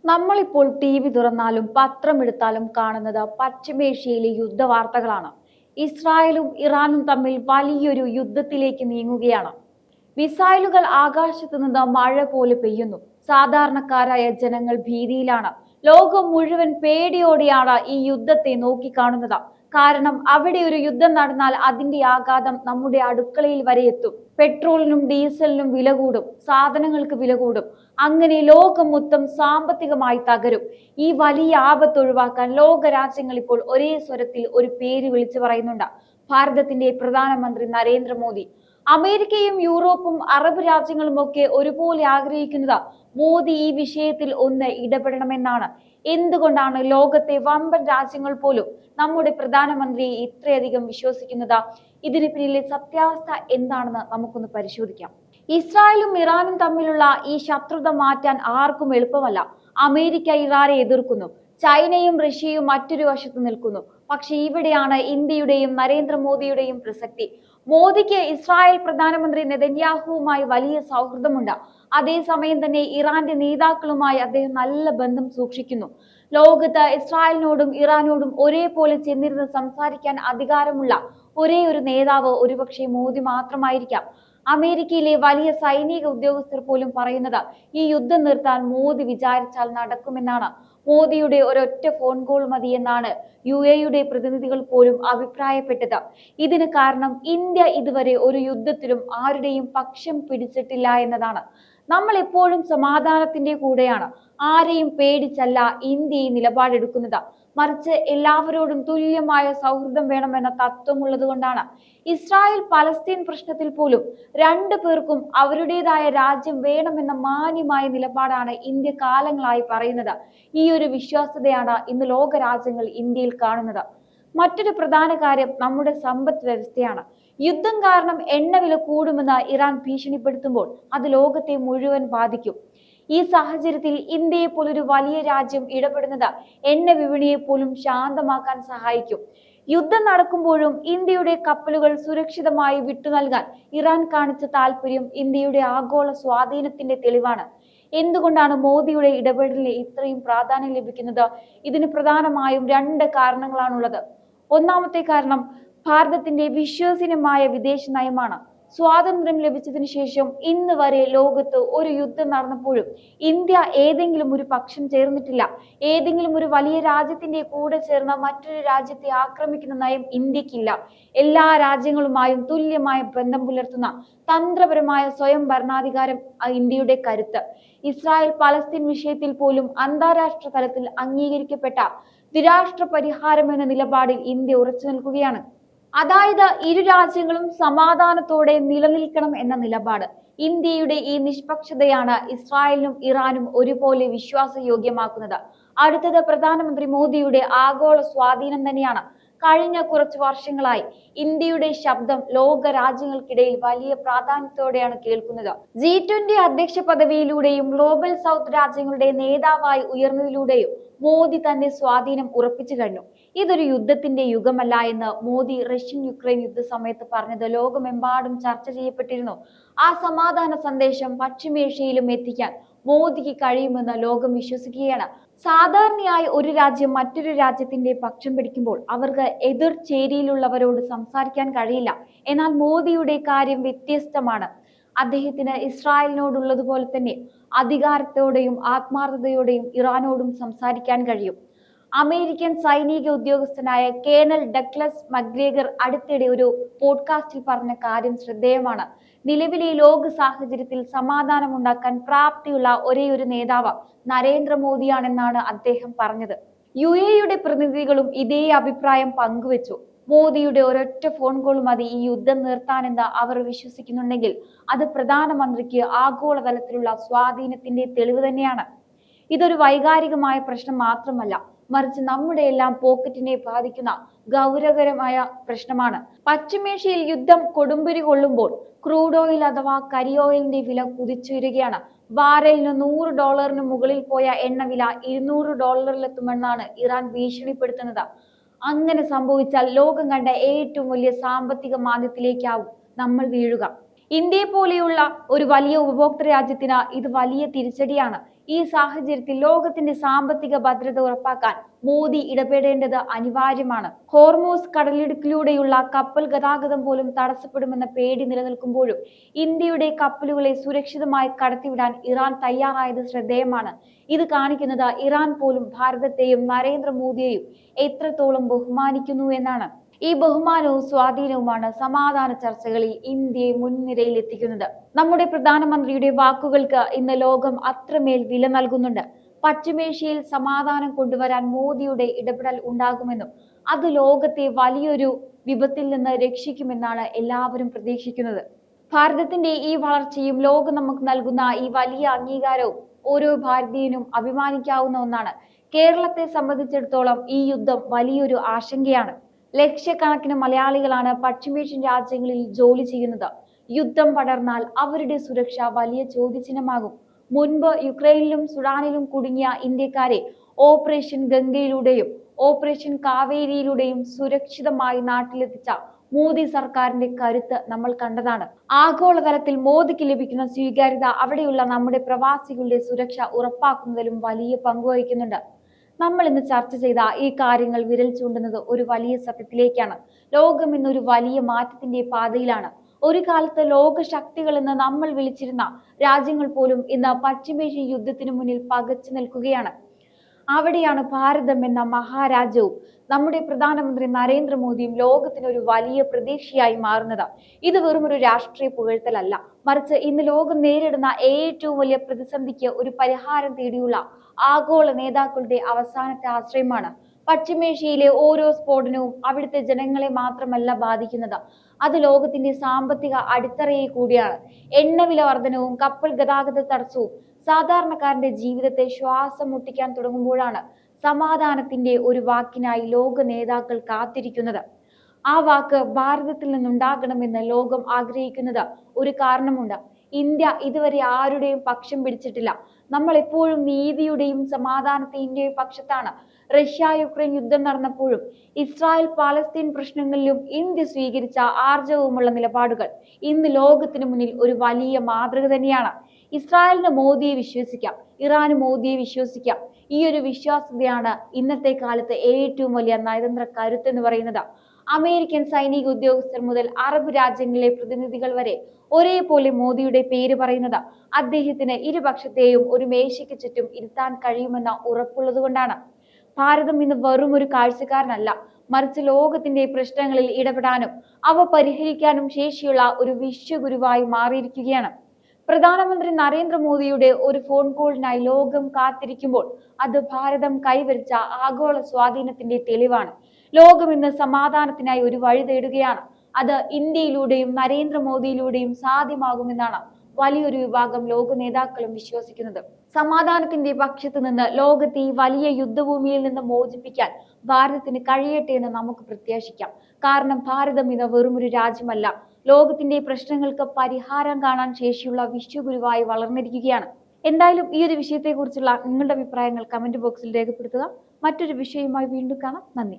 നമ്മളിപ്പോൾ T V തുറന്നാലും പത്രമെടുത്താലും കാണുന്നത് പശ്ചിമേഷ്യയിലെ യുദ്ധവാർത്തകളാണ്. ഇസ്രായേലും ഇറാനും തമ്മിൽ വലിയൊരു യുദ്ധത്തിലേക്ക് നീങ്ങുകയാണ്. മിസൈലുകൾ ആകാശത്ത് നിന്ന് മഴ പോലെ പെയ്യുന്നു. സാധാരണക്കാരായ ജനങ്ങൾ ഭീതിയിലാണ്. ലോകം മുഴുവൻ പേടിയോടെയാണ് ഈ യുദ്ധത്തെ നോക്കിക്കാണുന്നത്. കാരണം അവിടെ ഒരു യുദ്ധം നടന്നാൽ അതിന്റെ ആഘാതം നമ്മുടെ അടുക്കളയിൽ വരെ എത്തും. പെട്രോളിനും ഡീസലിനും വില കൂടും, സാധനങ്ങൾക്ക് വില കൂടും. അങ്ങനെ ലോകം മൊത്തം സാമ്പത്തികമായി തകരും. ഈ വലിയ ആപത്ത് ഒഴിവാക്കാൻ ലോക രാജ്യങ്ങൾ ഇപ്പോൾ ഒരേ സ്വരത്തിൽ ഒരു പേര് വിളിച്ചു പറയുന്നുണ്ട്: ഭാരതത്തിന്റെ പ്രധാനമന്ത്രി നരേന്ദ്രമോദി. അമേരിക്കയും യൂറോപ്പും അറബ് രാജ്യങ്ങളും ഒക്കെ ഒരുപോലെ ആഗ്രഹിക്കുന്നത് മോദി ഈ വിഷയത്തിൽ ഒന്ന് ഇടപെടണമെന്നാണ്. എന്തുകൊണ്ടാണ് ലോകത്തെ വമ്പൻ രാജ്യങ്ങൾ പോലും നമ്മുടെ പ്രധാനമന്ത്രിയെ ഇത്രയധികം വിശ്വസിക്കുന്നത്? ഇതിന് പിന്നിലെ സത്യാവസ്ഥ എന്താണെന്ന് നമുക്കൊന്ന് പരിശോധിക്കാം. ഇസ്രായേലും ഇറാനും തമ്മിലുള്ള ഈ ശത്രുത മാറ്റാൻ ആർക്കും എളുപ്പമല്ല. അമേരിക്ക ഇറാനെ എതിർക്കുന്നു, ചൈനയും റഷ്യയും മറ്റൊരു വശത്ത് നിൽക്കുന്നു. പക്ഷെ ഇവിടെയാണ് ഇന്ത്യയുടെയും നരേന്ദ്രമോദിയുടെയും പ്രസക്തി. മോദിക്ക് ഇസ്രായേൽ പ്രധാനമന്ത്രി നെതന്യാഹുവുമായി വലിയ സൗഹൃദമുണ്ട്. അതേസമയം തന്നെ ഇറാന്റെ നേതാക്കളുമായി അദ്ദേഹം നല്ല ബന്ധം സൂക്ഷിക്കുന്നു. ലോകത്ത് ഇസ്രായേലിനോടും ഇറാനോടും ഒരേപോലെ ചെന്നിരുന്ന് സംസാരിക്കാൻ അധികാരമുള്ള ഒരേ ഒരു നേതാവ് ഒരുപക്ഷെ മോദി മാത്രമായിരിക്കാം. അമേരിക്കയിലെ വലിയ സൈനിക ഉദ്യോഗസ്ഥർ പോലും പറയുന്നത് ഈ യുദ്ധം നിർത്താൻ മോദി വിചാരിച്ചാൽ നടക്കുമെന്നാണ്. മോദിയുടെ ഒരൊറ്റ ഫോൺ കോൾ മതിയെന്നാണ് യുടെ പ്രതിനിധികൾ പോലും അഭിപ്രായപ്പെട്ടത്. ഇതിന് കാരണം ഇന്ത്യ ഇതുവരെ ഒരു യുദ്ധത്തിലും ആരുടെയും പക്ഷം പിടിച്ചിട്ടില്ല എന്നതാണ്. നമ്മൾ എപ്പോഴും സമാധാനത്തിന്റെ കൂടെയാണ്. ആരെയും പേടിച്ചല്ല ഇന്ത്യ ഈ നിലപാടെടുക്കുന്നത്. മറിച്ച് എല്ലാവരോടും തുല്യമായ സൗഹൃദം വേണമെന്ന തത്വമുള്ളത് കൊണ്ടാണ്. ഇസ്രായേൽ പലസ്തീൻ പ്രശ്നത്തിൽ പോലും രണ്ടു പേർക്കും അവരുടേതായ രാജ്യം വേണമെന്ന മാന്യമായ നിലപാടാണ് ഇന്ത്യ കാലങ്ങളായി പറയുന്നത്. ഈ ഒരു വിശ്വാസ്യതയാണ് ഇന്ന് ലോക രാജ്യങ്ങൾ ഇന്ത്യയിൽ കാണുന്നത്. മറ്റൊരു പ്രധാന കാര്യം നമ്മുടെ സമ്പദ് വ്യവസ്ഥയാണ്. യുദ്ധം കാരണം എണ്ണവില കൂടുമെന്ന് ഇറാൻ ഭീഷണിപ്പെടുത്തുമ്പോൾ അത് ലോകത്തെ മുഴുവൻ ബാധിക്കും. ഈ സാഹചര്യത്തിൽ ഇന്ത്യയെ പോലൊരു വലിയ രാജ്യം ഇടപെടുന്നത് എണ്ണ വിപണിയെ പോലും ശാന്തമാക്കാൻ സഹായിക്കും. യുദ്ധം നടക്കുമ്പോഴും ഇന്ത്യയുടെ കപ്പലുകൾ സുരക്ഷിതമായി വിട്ടു നൽകാൻ ഇറാൻ കാണിച്ച താല്പര്യം ഇന്ത്യയുടെ ആഗോള സ്വാധീനത്തിന്റെ തെളിവാണ്. എന്തുകൊണ്ടാണ് മോദിയുടെ ഇടപെടലിന് ഇത്രയും പ്രാധാന്യം ലഭിക്കുന്നത്? ഇതിന് പ്രധാനമായും രണ്ട് കാരണങ്ങളാണുള്ളത്. ഒന്നാമത്തെ കാരണം ഭാരതത്തിന്റെ വിശ്വസനീയമായ വിദേശ നയമാണ്. സ്വാതന്ത്ര്യം ലഭിച്ചതിന് ശേഷം ഇന്ന് വരെ ലോകത്ത് ഒരു യുദ്ധം നടന്നപ്പോഴും ഇന്ത്യ ഏതെങ്കിലും ഒരു പക്ഷം ചേർന്നിട്ടില്ല. ഏതെങ്കിലും ഒരു വലിയ രാജ്യത്തിന്റെ കൂടെ ചേർന്ന മറ്റൊരു രാജ്യത്തെ ആക്രമിക്കുന്ന നയം ഇന്ത്യക്കില്ല. എല്ലാ രാജ്യങ്ങളുമായും തുല്യമായ ബന്ധം പുലർത്തുന്ന തന്ത്രപരമായ സ്വയം ഭരണാധികാരം ഇന്ത്യയുടെ കരുത്ത്. ഇസ്രായേൽ പലസ്തീൻ വിഷയത്തിൽ പോലും അന്താരാഷ്ട്ര തലത്തിൽ അംഗീകരിക്കപ്പെട്ട ദ്വിരാഷ്ട്ര പരിഹാരം എന്ന നിലപാടിൽ ഇന്ത്യ ഉറച്ചു നിൽക്കുകയാണ്. അതായത് ഇരു രാജ്യങ്ങളും സമാധാനത്തോടെ നിലനിൽക്കണം എന്ന നിലപാട്. ഇന്ത്യയുടെ ഈ നിഷ്പക്ഷതയാണ് ഇസ്രായേലിനും ഇറാനും ഒരുപോലെ വിശ്വാസയോഗ്യമാക്കുന്നത്. അടുത്തത് പ്രധാനമന്ത്രി മോദിയുടെ ആഗോള സ്വാധീനം തന്നെയാണ്. കഴിഞ്ഞ കുറച്ച് വർഷങ്ങളായി ഇന്ത്യയുടെ ശബ്ദം ലോക രാജ്യങ്ങൾക്കിടയിൽ വലിയ പ്രാധാന്യത്തോടെയാണ് കേൾക്കുന്നത്. G20 അധ്യക്ഷ പദവിയിലൂടെയും ഗ്ലോബൽ സൗത്ത് രാജ്യങ്ങളുടെ നേതാവായി ഉയർന്നതിലൂടെയും മോദി തന്റെ സ്വാധീനം ഉറപ്പിച്ചു കഴിഞ്ഞു. ഇതൊരു യുദ്ധത്തിന്റെ യുഗമല്ല എന്ന് മോദി റഷ്യൻ യുക്രൈൻ യുദ്ധ സമയത്ത് പറഞ്ഞത് ലോകമെമ്പാടും ചർച്ച ചെയ്യപ്പെട്ടിരുന്നു. ആ സമാധാന സന്ദേശം പശ്ചിമേഷ്യയിലും എത്തിക്കാൻ മോദിക്ക് കഴിയുമെന്ന് ലോകം വിശ്വസിക്കുകയാണ്. സാധാരണയായി ഒരു രാജ്യം മറ്റൊരു രാജ്യത്തിന്റെ പക്ഷം പിടിക്കുമ്പോൾ അവർക്ക് എതിർ ചേരിയിലുള്ളവരോട് സംസാരിക്കാൻ കഴിയില്ല. എന്നാൽ മോദിയുടെ കാര്യം വ്യത്യസ്തമാണ്. അദ്ദേഹത്തിന് ഇസ്രായേലിനോടുള്ളതുപോലെ തന്നെ അധികാരത്തോടെയും ആത്മാർത്ഥതയോടെയും ഇറാനോടും സംസാരിക്കാൻ കഴിയും. അമേരിക്കൻ സൈനിക ഉദ്യോഗസ്ഥനായ കേണൽ ഡഗ്ലസ് മക്ഗ്രേഗർ അടുത്തിടെ ഒരു പോഡ്കാസ്റ്റിൽ പറഞ്ഞ കാര്യം ശ്രദ്ധേയമാണ്. നിലവിലെ ലോക സാഹചര്യത്തിൽ സമാധാനമുണ്ടാക്കാൻ പ്രാപ്തിയുള്ള ഒരേ ഒരു നേതാവ് നരേന്ദ്രമോദിയാണെന്നാണ് അദ്ദേഹം പറഞ്ഞത്. യുടെ പ്രതിനിധികളും ഇതേ അഭിപ്രായം പങ്കുവച്ചു. മോദിയുടെ ഒരൊറ്റ ഫോൺ കോൾ മതി ഈ യുദ്ധം നിർത്താനെന്ന് അവർ വിശ്വസിക്കുന്നുണ്ടെങ്കിൽ അത് പ്രധാനമന്ത്രിക്ക് ആഗോളതലത്തിലുള്ള സ്വാധീനത്തിന്റെ തെളിവ് തന്നെയാണ്. ഇതൊരു വൈകാരികമായ പ്രശ്നം മാത്രമല്ല, മറിച്ച് നമ്മുടെ എല്ലാം പോക്കറ്റിനെ ബാധിക്കുന്ന ഗൗരവകരമായ പ്രശ്നമാണ്. പശ്ചിമേഷ്യയിൽ യുദ്ധം കൊടുമ്പിരി കൊള്ളുമ്പോൾ ക്രൂഡ് ഓയിൽ അഥവാ കരി ഓയിലിന്റെ വില കുതിച്ചുയരുകയാണ്. ബാരലിന് $100 മുകളിൽ പോയ എണ്ണവില $200 ഇറാൻ ഭീഷണിപ്പെടുത്തുന്നത്. അങ്ങനെ സംഭവിച്ചാൽ ലോകം കണ്ട ഏറ്റവും വലിയ സാമ്പത്തിക മാന്ദ്യത്തിലേക്കാവും നമ്മൾ വീഴുക. ഇന്ത്യയെ പോലെയുള്ള ഒരു വലിയ ഉപഭോക്തൃ രാജ്യത്തിന് ഇത് വലിയ തിരിച്ചടിയാണ്. ഈ സാഹചര്യത്തിൽ ലോകത്തിന്റെ സാമ്പത്തിക ഭദ്രത ഉറപ്പാക്കാൻ മോദി ഇടപെടേണ്ടത് അനിവാര്യമാണ്. ഹോർമൂസ് കടലിടുക്കിലൂടെയുള്ള കപ്പൽ ഗതാഗതം പോലും തടസ്സപ്പെടുമെന്ന പേടി നിലനിൽക്കുമ്പോഴും ഇന്ത്യയുടെ കപ്പലുകളെ സുരക്ഷിതമായി കടത്തിവിടാൻ ഇറാൻ തയ്യാറായത് ശ്രദ്ധേയമാണ്. ഇത് കാണിക്കുന്നത് ഇറാൻ പോലും ഭാരതത്തെയും നരേന്ദ്രമോദിയെയും എത്രത്തോളം ബഹുമാനിക്കുന്നു എന്നാണ്. ഈ ബഹുമാനവും സ്വാധീനവുമാണ് സമാധാന ചർച്ചകളിൽ ഇന്ത്യയെ മുൻനിരയിൽ എത്തിക്കുന്നത്. നമ്മുടെ പ്രധാനമന്ത്രിയുടെ വാക്കുകൾക്ക് ഇന്ന് ലോകം അത്രമേൽ വില നൽകുന്നുണ്ട്. പശ്ചിമേഷ്യയിൽ സമാധാനം കൊണ്ടുവരാൻ മോദിയുടെ ഇടപെടൽ ഉണ്ടാകുമെന്നും അത് ലോകത്തെ വലിയൊരു വിപത്തിൽ നിന്ന് രക്ഷിക്കുമെന്നാണ് എല്ലാവരും പ്രതീക്ഷിക്കുന്നത്. ഭാരതത്തിന്റെ ഈ വളർച്ചയും ലോകം നമുക്ക് നൽകുന്ന ഈ വലിയ അംഗീകാരവും ഓരോ ഭാരതീയനും അഭിമാനിക്കാവുന്ന ഒന്നാണ്. കേരളത്തെ സംബന്ധിച്ചിടത്തോളം ഈ യുദ്ധം വലിയൊരു ആശങ്കയാണ്. ലക്ഷക്കണക്കിന് മലയാളികളാണ് പശ്ചിമേഷ്യൻ രാജ്യങ്ങളിൽ ജോലി ചെയ്യുന്നത്. യുദ്ധം പടർന്നാൽ അവരുടെ സുരക്ഷ വലിയ ചോദ്യചിഹ്നമാകും. മുൻപ് യുക്രൈനിലും സുഡാനിലും കുടുങ്ങിയ ഇന്ത്യക്കാരെ ഓപ്പറേഷൻ ഗംഗയിലൂടെയും ഓപ്പറേഷൻ കാവേരിയിലൂടെയും സുരക്ഷിതമായി നാട്ടിലെത്തിച്ച മോദി സർക്കാരിന്റെ കരുത്ത് നമ്മൾ കണ്ടതാണ്. ആഗോളതലത്തിൽ മോദിക്ക് ലഭിക്കുന്ന സ്വീകാര്യത അവിടെയുള്ള നമ്മുടെ പ്രവാസികളുടെ സുരക്ഷ ഉറപ്പാക്കുന്നതിലും വലിയ പങ്കുവഹിക്കുന്നുണ്ട്. നമ്മൾ ഇന്ന് ചർച്ച ചെയ്ത ഈ കാര്യങ്ങൾ വിരൽ ചൂണ്ടുന്നത് ഒരു വലിയ സത്യത്തിലേക്കാണ്. ലോകം ഇന്നൊരു വലിയ മാറ്റത്തിന്റെ പാതയിലാണ്. ഒരു കാലത്ത് ലോക ശക്തികൾ എന്ന് നമ്മൾ വിളിച്ചിരുന്ന രാജ്യങ്ങൾ പോലും ഇന്ന് പശ്ചിമേഷ്യൻ യുദ്ധത്തിനു മുന്നിൽ പകച്ചു നിൽക്കുകയാണ്. അവിടെയാണ് ഭാരതം എന്ന മഹാരാജ്യവും നമ്മുടെ പ്രധാനമന്ത്രി നരേന്ദ്രമോദിയും ലോകത്തിന് ഒരു വലിയ പ്രതീക്ഷയായി മാറുന്നത്. ഇത് വെറും ഒരു രാഷ്ട്രീയ പുകഴ്ത്തലല്ല, മറിച്ച് ഇന്ന് ലോകം നേരിടുന്ന ഏറ്റവും വലിയ പ്രതിസന്ധിക്ക് ഒരു പരിഹാരം തേടിയുള്ള ആഗോള നേതാക്കളുടെ അവസാനത്തെ ആശ്രയമാണ്. പശ്ചിമേഷ്യയിലെ ഓരോ സ്ഫോടനവും അവിടുത്തെ ജനങ്ങളെ മാത്രമല്ല ബാധിക്കുന്നത്, അത് ലോകത്തിന്റെ സാമ്പത്തിക അടിത്തറയെ കൂടിയാണ്. എണ്ണവില വർധനവും കപ്പൽ ഗതാഗത തടസ്സവും സാധാരണക്കാരന്റെ ജീവിതത്തെ ശ്വാസം മുട്ടിക്കാൻ തുടങ്ങുമ്പോഴാണ് സമാധാനത്തിന്റെ ഒരു വാക്കിനായി ലോക നേതാക്കൾ കാത്തിരിക്കുന്നത്. ആ വാക്ക് ഭാരതത്തിൽ നിന്നുണ്ടാകണമെന്ന് ലോകം ആഗ്രഹിക്കുന്നത് ഒരു കാരണമുണ്ട്. ഇന്ത്യ ഇതുവരെ ആരുടെയും പക്ഷം പിടിച്ചിട്ടില്ല. നമ്മൾ എപ്പോഴും നീതിയുടെയും സമാധാനത്തിന്റെയും പക്ഷത്താണ്. റഷ്യ യുക്രൈൻ യുദ്ധം നടന്നപ്പോഴും ഇസ്രായേൽ പാലസ്തീൻ പ്രശ്നങ്ങളിലും ഇന്ത്യ സ്വീകരിച്ച ആർജവമുള്ള നിലപാടുകൾ ഇന്ന് ലോകത്തിന് മുന്നിൽ ഒരു വലിയ മാതൃക തന്നെയാണ്. ഇസ്രായേലിന് മോദിയെ വിശ്വസിക്കാം, ഇറാന് മോദിയെ വിശ്വസിക്കാം. ഈ ഒരു വിശ്വാസ്യതയാണ് ഇന്നത്തെ കാലത്ത് ഏറ്റവും വലിയ നയതന്ത്ര കരുത്തെന്ന് പറയുന്നത്. അമേരിക്കൻ സൈനിക ഉദ്യോഗസ്ഥർ മുതൽ അറബ് രാജ്യങ്ങളിലെ പ്രതിനിധികൾ വരെ ഒരേപോലെ മോദിയുടെ പേര് പറയുന്നത് അദ്ദേഹത്തിന് ഇരുപക്ഷത്തെയും ഒരു മേശയ്ക്ക് ചുറ്റും ഇരുത്താൻ കഴിയുമെന്ന ഉറപ്പുള്ളതുകൊണ്ടാണ്. ഭാരതം ഇന്ന് വെറും ഒരു കാഴ്ചക്കാരനല്ല, മറിച്ച് ലോകത്തിന്റെ പ്രശ്നങ്ങളിൽ ഇടപെടാനും അവ പരിഹരിക്കാനും ശേഷിയുള്ള ഒരു വിശ്വഗുരുവായി മാറിയിരിക്കുകയാണ്. പ്രധാനമന്ത്രി നരേന്ദ്രമോദിയുടെ ഒരു ഫോൺ കോളിനായി ലോകം കാത്തിരിക്കുമ്പോൾ അത് ഭാരതം കൈവരിച്ച ആഗോള സ്വാധീനത്തിന്റെ തെളിവാണ്. ലോകം ഇന്ന് സമാധാനത്തിനായി ഒരു വഴി തേടുകയാണ്. അത് ഇന്ത്യയിലൂടെയും നരേന്ദ്രമോദിയിലൂടെയും സാധ്യമാകുമെന്നാണ് വലിയൊരു വിഭാഗം ലോക നേതാക്കളും വിശ്വസിക്കുന്നത്. സമാധാനത്തിന്റെ പക്ഷത്ത് നിന്ന് ലോകത്തെ ഈ വലിയ യുദ്ധഭൂമിയിൽ നിന്ന് മോചിപ്പിക്കാൻ ഭാരതത്തിന് കഴിയട്ടെ എന്ന് നമുക്ക് പ്രത്യാശിക്കാം. കാരണം ഭാരതം ഇന്ന് വെറുമൊരു രാജ്യമല്ല, ലോകത്തിന്റെ പ്രശ്നങ്ങൾക്ക് പരിഹാരം കാണാൻ ശേഷിയുള്ള വിശ്വഗുരുവായി വളർന്നിരിക്കുകയാണ്. എന്തായാലും ഈ ഒരു വിഷയത്തെക്കുറിച്ചുള്ള നിങ്ങളുടെ അഭിപ്രായങ്ങൾ കമന്റ് ബോക്സിൽ രേഖപ്പെടുത്തുക. മറ്റൊരു വിഷയവുമായി വീണ്ടും കാണാം. നന്ദി.